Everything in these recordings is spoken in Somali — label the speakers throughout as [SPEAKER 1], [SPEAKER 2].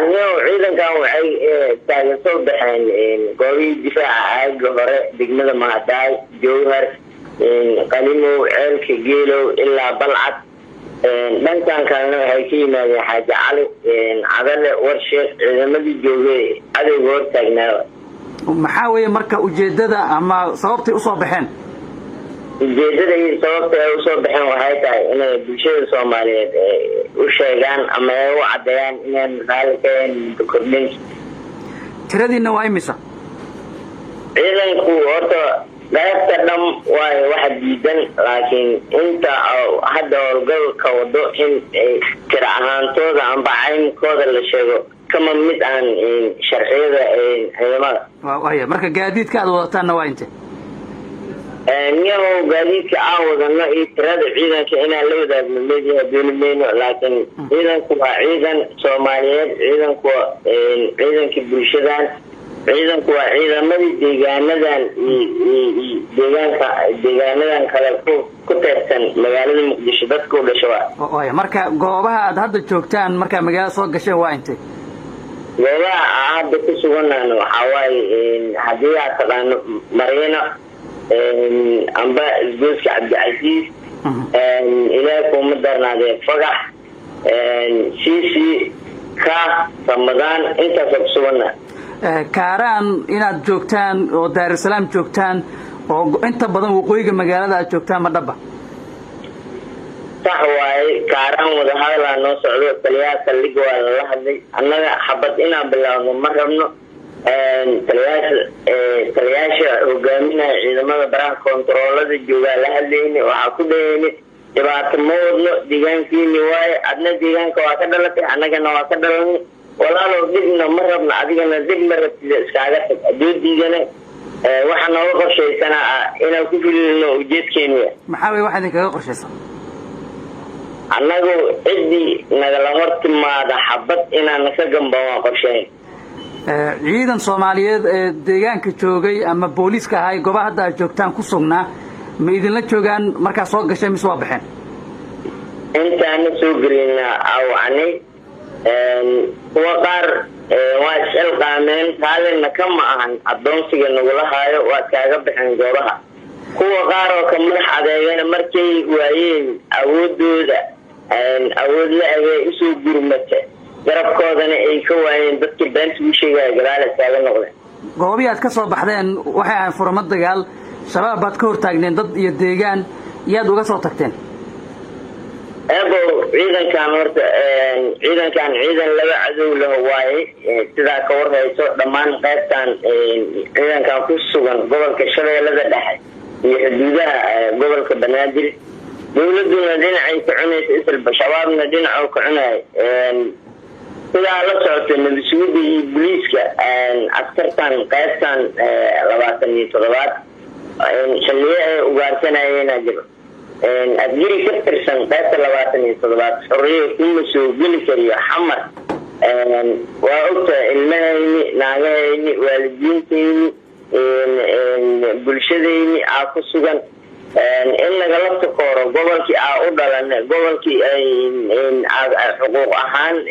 [SPEAKER 1] ciidan kan waxay taageerto baxeen goobi difaaca aaga hore degmada Mahadaay Jowhar qalimo ceelka geelo ilaa Balcad dhankan kalena waxay ka yimaadeen Xaaji Cali cadale warsheed ciidamadii joogay adeeg hor taagnaa
[SPEAKER 2] maxaa weeye marka ujeedada ama sababtay u soo baxeen
[SPEAKER 1] ujeedada sababta ay u soo baxeen waxay tahay inay bulshada Soomaaliyeed u sheegaan ama ay u cadeeyaan inay raalkeen kordhin
[SPEAKER 2] tiradina waa imisa
[SPEAKER 1] ciidanku horta qaybta dham waa wax diidan laakiin inta hadda howlgalka wado in tira ahaantooda amba caynkooda la sheego kama mid aan sharciyada ciidamada
[SPEAKER 2] waayo marka gaadiidka aad wadataan waa intee
[SPEAKER 1] niyo gaadiidka aan wadano iyo tirada ciidanka inaan la wadaagno leeyahay dowladnimo laakiin ciidanku waa ciidan Soomaaliyeed ciidanku ciidanka bulshada ciidanku waa ciidamadii deegaanadan kala ku teersan magaalada Muqdisho dadku u dhashay
[SPEAKER 2] waayo marka goobaha aad hadda joogtaan marka magaalada soo gasheen waa intee
[SPEAKER 1] goobaha hadda ku suganaan waxa waaye hadii aad taqaano Marina amba isgoyska Cabdicaziz ilaa kuma darnaadee Fagax Sisi ka Ramadan inta soo sugana
[SPEAKER 2] Kaaraan inaad joogtaan oo Dar es Salaam joogtaan oo inta badan waqooyiga magaalada aad joogtaan ma dhaba
[SPEAKER 1] sax waaye Kaaraan wada hadal noo socdo taliyaha saldhig waa la hadlay annaga xabad inaan bilaawno ma rabno taliyaasha hogaaminaya ciidamada baraha kontaroolada jooga la hadlayni waxa ku dhaynay dhibaato ma wadno deegaankiini waaye adna deegaanka waa ka dhalatay annagana waa ka dhalanay walaalo dibna ma rabno adigana dib ma rabtid iskaaga tag adoodiidana waxa nooga qorshaysana inaan ku filino ujeedkeenu
[SPEAKER 2] maxaa weeye waxa idinkaga qorshaysan
[SPEAKER 1] annagu cidii nagala hortimaada xabad inaan ka gambaa qorshayn
[SPEAKER 2] ciidan Soomaaliyeed ee deegaanka joogay ama booliska ahay goobaha hadda aad joogtaan ku sugnaa ma idinla joogaan markaa soo gashay mise waa baxeen
[SPEAKER 1] intaan soo gelina awani وقار واسأل قامين قالنا كم عن الدونسي نقول هاي وكاجب عن جورها هو قارو كم حدا مركي وعين أود ذا أود لا يسوي جرمته جرب كودنا أي كوين بس بنت وشيء جلالة ساعة نقول
[SPEAKER 2] goobii aad ka soo baxdeen waxa aan furmad dagaal shabaab baad ka hortaagneen dad iyo deegaan yaad uga soo tagteen
[SPEAKER 1] ciidankan horta ciidan laga cadow leh waaye sida ka warhayso dhamaan qaybtan ciidankan ku sugan gobolka Shabeellada Dhexe iyo xuduudaha gobolka Banaadir dawladuna dhinacay ku cunaysa isla shabaabna dhinaca ku cunay sida la socotay nabadgelyada iyo booliska askartan qaybtan 27 xilliye ugaarsanayeen ajir أدري كثر سن قاتل لواتني صدقات حرية كل سوق بالكريه حمر وقت المهني نعاني والدين تيني بلشديني عاقصوغان إن غلطت كورو قبلكي أعود لأن قبلكي حقوق أحان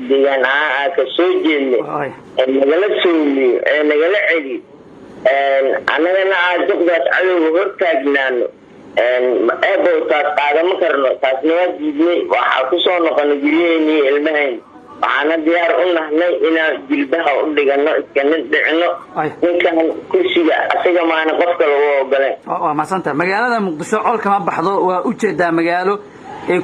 [SPEAKER 1] ديان كسوجين نغلط سومي نغلط عدي أنا عاجب ذات علو هرتاجنانو أبو تقدم كرنا تسمية جديد وحكوسون قنجيني المهن وأنا ديار قلنا هنا إن جلبها ودقنا كنا دعنا إن كان كل شيء أسيق معنا قفل وقلنا
[SPEAKER 2] ما سنت مجالنا مقدسو عول كما بحضو وأوجد مجاله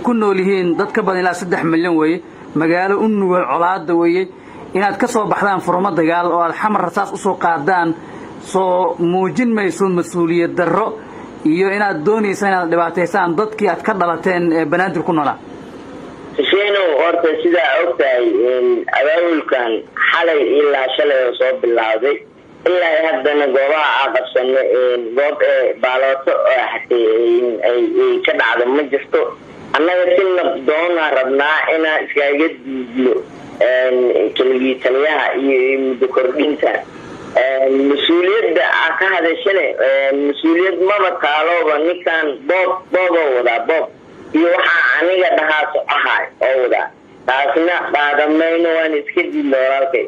[SPEAKER 2] كنا لهين ضد كبر إلى 6 مليون وي مجاله إنه العلاض وي إن أتكسر بحضان فرمات دجال والحمر رصاص أسوق قادان صو موجين ما يسون مسؤولية الدرو iyo inaad doonaysaan inaad dhibaateysaan dadkii aad ka dhalateen Banaadir ku noolaa
[SPEAKER 1] sheeno horta sida ogtahay abaabulkan xalay ilaa shalay soo bilowday ilaa haddana goobaha aqabsan goob baalooto ay ka dhacdo ma jirto annaga sinna doona rabnaa inaan iskaga diidno taliyaha iyo muddo kordhinta مسؤولية أكاد شنو مسؤولية ما بتعلوه نكان بوب ودا بوب يوحى عنيك ده صحاي أو ده taasna qaadamayno waan iska diidno walaalkay